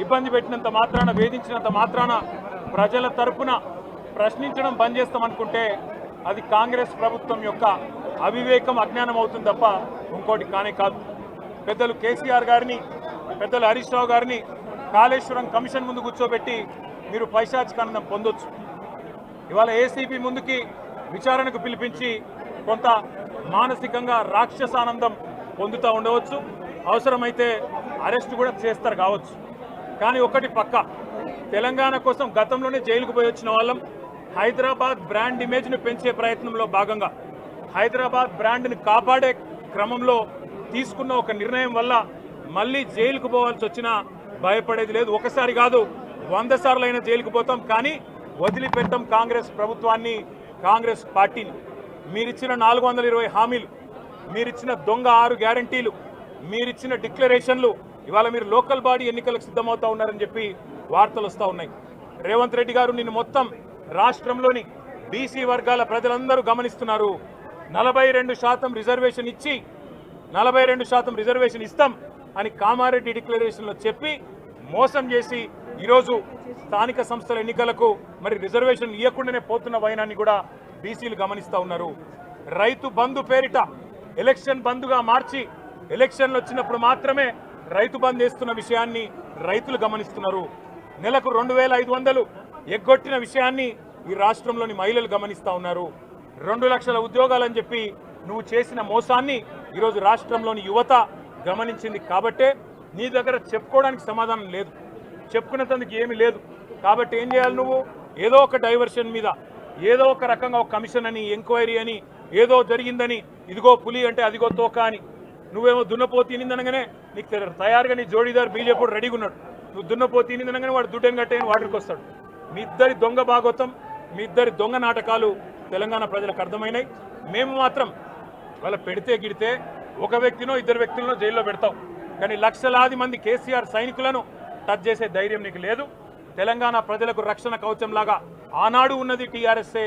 ఇబ్బంది పెట్టినంత మాత్రాన, వేధించినంత మాత్రాన ప్రజల తరపున ప్రశ్నించడం బంద్ చేస్తామనుకుంటే అది కాంగ్రెస్ ప్రభుత్వం యొక్క అవివేకం, అజ్ఞానం అవుతుంది తప్ప ఇంకోటి కానే కాదు. పెద్దలు కేసీఆర్ గారిని, పెద్దలు హరీష్ రావు గారిని కాళేశ్వరం కమిషన్ ముందు కూర్చోబెట్టి మీరు పైశాచికానందం పొందొచ్చు. ఇవాళ ఏసీబీ ముందుకి విచారణకు పిలిపించి కొంత మానసికంగా రాక్షసానందం పొందుతూ ఉండవచ్చు, అవసరమైతే అరెస్ట్ కూడా చేస్తారు కావచ్చు. కానీ ఒకటి పక్క, తెలంగాణ కోసం గతంలోనే జైలుకు పోయి వచ్చిన వాళ్ళం. హైదరాబాద్ బ్రాండ్ ఇమేజ్ను పెంచే ప్రయత్నంలో భాగంగా హైదరాబాద్ బ్రాండ్ని కాపాడే క్రమంలో తీసుకున్న ఒక నిర్ణయం వల్ల మళ్ళీ జైలుకు పోవాల్సి వచ్చినా భయపడేది లేదు. ఒకసారి కాదు, 100 సార్లు అయినా జైలుకు పోతాం, కానీ వదిలిపెట్టాం కాంగ్రెస్ ప్రభుత్వాన్ని, కాంగ్రెస్ పార్టీని. మీరిచ్చిన 420 హామీలు, మీరిచ్చిన దొంగ 6 గ్యారంటీలు, మీరిచ్చిన డిక్లరేషన్లు, ఇవాళ మీరు లోకల్ బాడీ ఎన్నికలకు సిద్ధమవుతా ఉన్నారని చెప్పి వార్తలు వస్తూ ఉన్నాయి. రేవంత్ రెడ్డి గారు నిన్ను మొత్తం రాష్ట్రంలోని బీసీ వర్గాల ప్రజలందరూ గమనిస్తున్నారు. 42% రిజర్వేషన్ ఇచ్చి 42% రిజర్వేషన్ ఇస్తాం అని కామారెడ్డి డిక్లరేషన్లో చెప్పి మోసం చేసి ఈరోజు స్థానిక సంస్థల ఎన్నికలకు మరి రిజర్వేషన్ ఇవ్వకుండానే పోతున్న వైనాన్ని కూడా బీసీలు గమనిస్తూ ఉన్నారు. రైతు బంధు పేరిట ఎలక్షన్ బంధుగా మార్చి ఎలక్షన్లు వచ్చినప్పుడు మాత్రమే రైతు బంధు వేస్తున్న విషయాన్ని రైతులు గమనిస్తున్నారు. నెలకు 2500 ఎగ్గొట్టిన విషయాన్ని ఈ రాష్ట్రంలోని మహిళలు గమనిస్తూ ఉన్నారు. 2 లక్షల ఉద్యోగాలని చెప్పి నువ్వు చేసిన మోసాన్ని ఈరోజు రాష్ట్రంలోని యువత గమనించింది. కాబట్టే నీ దగ్గర చెప్పుకోవడానికి సమాధానం లేదు, చెప్పుకునేందుకు ఏమీ లేదు. కాబట్టి ఏం చేయాలి నువ్వు? ఏదో ఒక డైవర్షన్ మీద, ఏదో ఒక రకంగా ఒక కమిషన్ అని, ఎంక్వైరీ అని, ఏదో జరిగిందని, ఇదిగో పులి అంటే అదిగో తోక అని, నువ్వేమో దున్నపోతు తినిందనగానే నీకు తయారుగా నీ జోడీదారు బీజేపీ రెడీగా ఉన్నాడు. నువ్వు దున్నపోతు తినిందనగానే వాడు దుడ్డని కట్టేయని వాడికి వస్తాడు. మీ ఇద్దరి దొంగ భాగవతం, మీ ఇద్దరి దొంగ నాటకాలు తెలంగాణ ప్రజలకు అర్థమైనాయి. మేము మాత్రం వాళ్ళ పెడితే గిడితే ఒక వ్యక్తినో 2 వ్యక్తులను జైల్లో పెడతావు, కానీ లక్షలాది మంది కేసీఆర్ సైనికులను టచ్ చేసే ధైర్యం నీకు లేదు. తెలంగాణ ప్రజలకు రక్షణ కవచంలాగా ఆనాడు ఉన్నది టీఆర్ఎస్ఏ,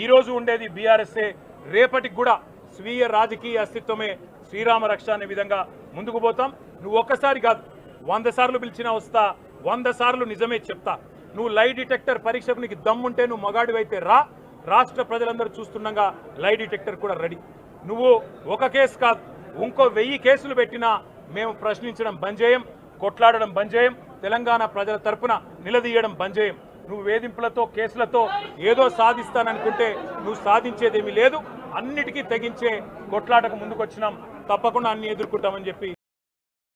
ఈరోజు ఉండేది బీఆర్ఎస్ఏ, రేపటికి కూడా స్వీయ రాజకీయ అస్తిత్వమే శ్రీరామ రక్ష అనే విధంగా ముందుకు పోతాం. నువ్వు ఒక్కసారి కాదు, 100 సార్లు పిలిచినా వస్తా, 100 సార్లు నిజమే చెప్తా. నువ్వు లై డిటెక్టర్ పరీక్షకు నీకు దమ్ముంటే నువ్వు మగాడివైతే రా, రాష్ట్ర ప్రజలందరూ చూస్తుండగా లై డిటెక్టర్ కూడా రెడీ. నువ్వు ఒక కేసు కాదు, ఇంకో 1000 కేసులు పెట్టినా మేము ప్రశ్నించడం బంద్ చేయం, కొట్లాడడం బంద్ చేయం, తెలంగాణ ప్రజల తరపున నిలదీయడం బంద్ చేయం. నువ్వు వేధింపులతో, కేసులతో ఏదో సాధిస్తాననుకుంటే నువ్వు సాధించేదేమీ లేదు. అన్నిటికీ తెగించే కొట్లాటకు ముందుకు వచ్చినాం, తప్పకుండా అన్ని ఎదుర్కొంటామని చెప్పి